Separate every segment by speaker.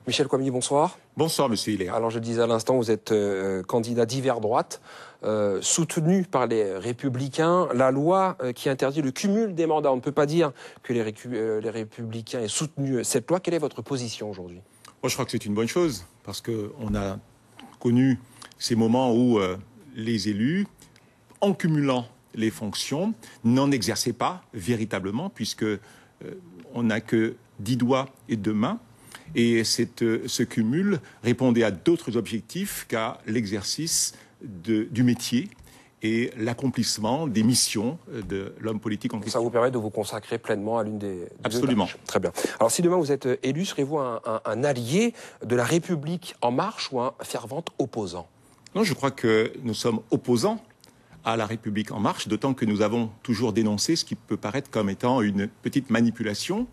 Speaker 1: Michel Coigny, bonsoir.
Speaker 2: Bonsoir, monsieur Hilaire.
Speaker 1: Alors, je disais à l'instant, vous êtes candidat d'hiver droite, soutenu par les Républicains. La loi qui interdit le cumul des mandats. On ne peut pas dire que les Républicains aient soutenu cette loi. Quelle est votre position aujourd'hui?
Speaker 2: Moi, je crois que c'est une bonne chose, parce qu'on a connu ces moments où les élus, en cumulant les fonctions, n'en exerçaient pas véritablement, puisque on n'a que 10 doigts et 2 mains. Et ce cumul répondait à d'autres objectifs qu'à l'exercice du métier et l'accomplissement des missions de l'homme politique en question.
Speaker 1: Ça vous permet de vous consacrer pleinement à l'une des
Speaker 2: Absolument.
Speaker 1: deux tâches. Très bien. Alors si demain vous êtes élu, serez-vous un allié de la République en marche ou un fervent opposant?
Speaker 2: Non, je crois que nous sommes opposants à la République en marche, d'autant que nous avons toujours dénoncé ce qui peut paraître comme étant une petite manipulation.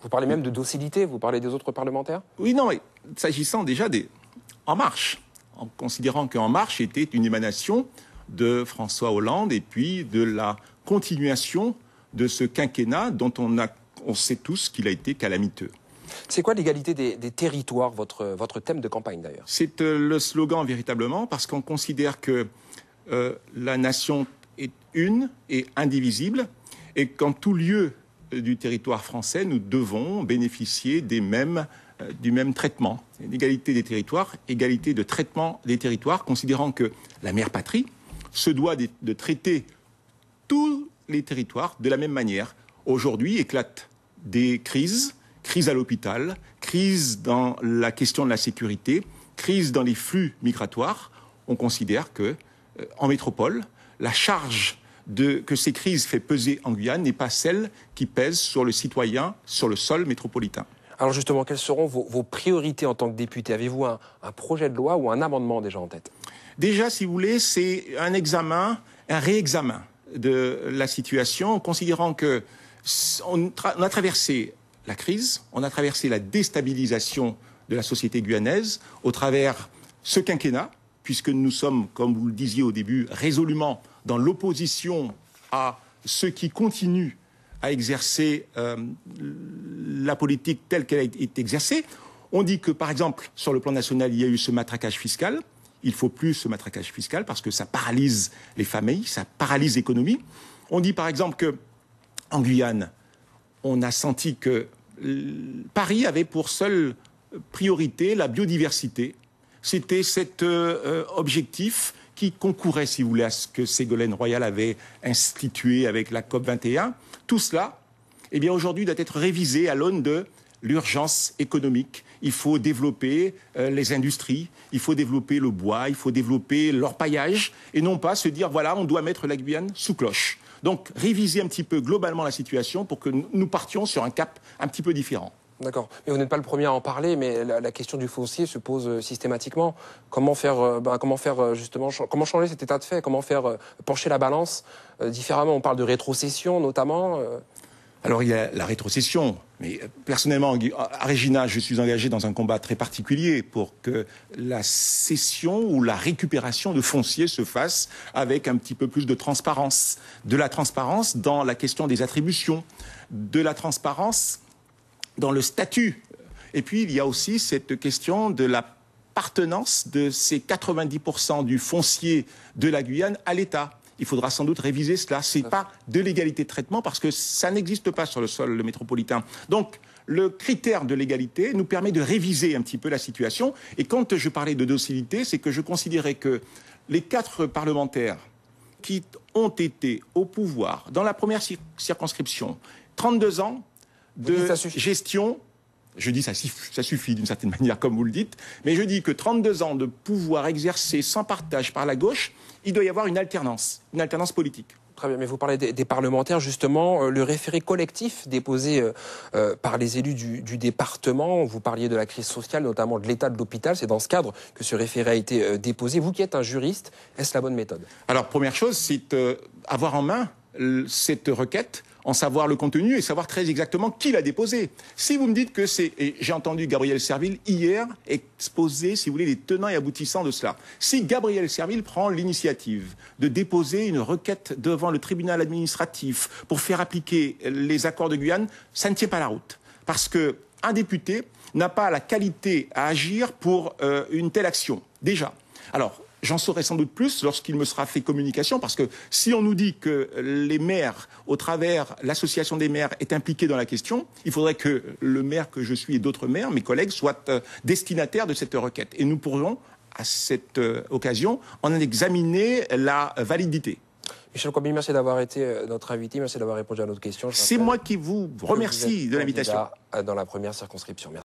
Speaker 1: Vous parlez même de docilité, vous parlez des autres parlementaires?
Speaker 2: Oui, non, mais s'agissant déjà des En Marche, en considérant qu'En Marche était une émanation de François Hollande et puis de la continuation de ce quinquennat dont on sait tous qu'il a été calamiteux.
Speaker 1: C'est quoi l'égalité des territoires, votre thème de campagne d'ailleurs?
Speaker 2: C'est le slogan véritablement, parce qu'on considère que la nation est une et indivisible, et qu'en tout lieu du territoire français, nous devons bénéficier du même traitement. L'égalité des territoires, égalité de traitement des territoires, considérant que la mère patrie se doit de traiter tous les territoires de la même manière. Aujourd'hui éclatent des crises à l'hôpital, crise dans la question de la sécurité, crise dans les flux migratoires. On considère que, en métropole, la charge que ces crises fait peser en Guyane n'est pas celle qui pèse sur le citoyen, sur le sol métropolitain.
Speaker 1: Alors justement, quelles seront vos priorités en tant que député? Avez-vous un projet de loi ou un amendement déjà en tête?
Speaker 2: Déjà, si vous voulez, c'est un réexamen de la situation, en considérant que on a traversé la crise, on a traversé la déstabilisation de la société guyanaise au travers ce quinquennat, puisque nous sommes, comme vous le disiez au début, résolument dans l'opposition à ceux qui continuent à exercer la politique telle qu'elle a été exercée. On dit que, par exemple, sur le plan national, il y a eu ce matraquage fiscal. Il ne faut plus ce matraquage fiscal parce que ça paralyse les familles, ça paralyse l'économie. On dit, par exemple, qu'en Guyane, on a senti que Paris avait pour seule priorité la biodiversité. C'était cet objectif qui concourait, si vous voulez, à ce que Ségolène Royal avait institué avec la COP21. Tout cela, eh bien, aujourd'hui, doit être révisé à l'aune de l'urgence économique. Il faut développer les industries, il faut développer le bois, il faut développer l'orpaillage, et non pas se dire, voilà, on doit mettre la Guyane sous cloche. Donc, réviser un petit peu globalement la situation pour que nous partions sur un cap un petit peu différent.
Speaker 1: D'accord. Mais vous n'êtes pas le premier à en parler, mais la question du foncier se pose systématiquement. Comment faire justement, comment changer cet état de fait? Comment faire pencher la balance différemment? On parle de rétrocession notamment.
Speaker 2: Alors il y a la rétrocession, mais personnellement, à Regina, je suis engagé dans un combat très particulier pour que la cession ou la récupération de foncier se fasse avec un petit peu plus de transparence. De la transparence dans la question des attributions, de la transparence dans le statut. Et puis, il y a aussi cette question de l'appartenance de ces 90% du foncier de la Guyane à l'État. Il faudra sans doute réviser cela. Ce n'est pas de l'égalité de traitement parce que ça n'existe pas sur le sol métropolitain. Donc, le critère de l'égalité nous permet de réviser un petit peu la situation. Et quand je parlais de docilité, c'est que je considérais que les 4 parlementaires qui ont été au pouvoir dans la première circonscription, 32 ans, de gestion, je dis ça suffit d'une certaine manière, comme vous le dites, mais je dis que 32 ans de pouvoir exercé sans partage par la gauche, il doit y avoir une alternance politique.
Speaker 1: Très bien, mais vous parlez des parlementaires, justement, le référé collectif déposé par les élus du département, vous parliez de la crise sociale, notamment de l'état de l'hôpital, c'est dans ce cadre que ce référé a été déposé. Vous qui êtes un juriste, est-ce la bonne méthode? Alors,
Speaker 2: première chose, c'est avoir en main cette requête, en savoir le contenu et savoir très exactement qui l'a déposé. Si vous me dites que c'est... Et j'ai entendu Gabriel Serville hier exposer, si vous voulez, les tenants et aboutissants de cela. Si Gabriel Serville prend l'initiative de déposer une requête devant le tribunal administratif pour faire appliquer les accords de Guyane, ça ne tient pas la route. Parce que un député n'a pas la qualité à agir pour une telle action, déjà. Alors, j'en saurai sans doute plus lorsqu'il me sera fait communication, parce que si on nous dit que les maires, au travers l'association des maires, est impliquée dans la question, il faudrait que le maire que je suis et d'autres maires, mes collègues, soient destinataires de cette requête. Et nous pourrons, à cette occasion, en examiner la validité.
Speaker 1: Michel Combes, merci d'avoir été notre invité, merci d'avoir répondu à notre question.
Speaker 2: C'est moi qui vous remercie de l'invitation.
Speaker 1: Dans la première circonscription. Merci.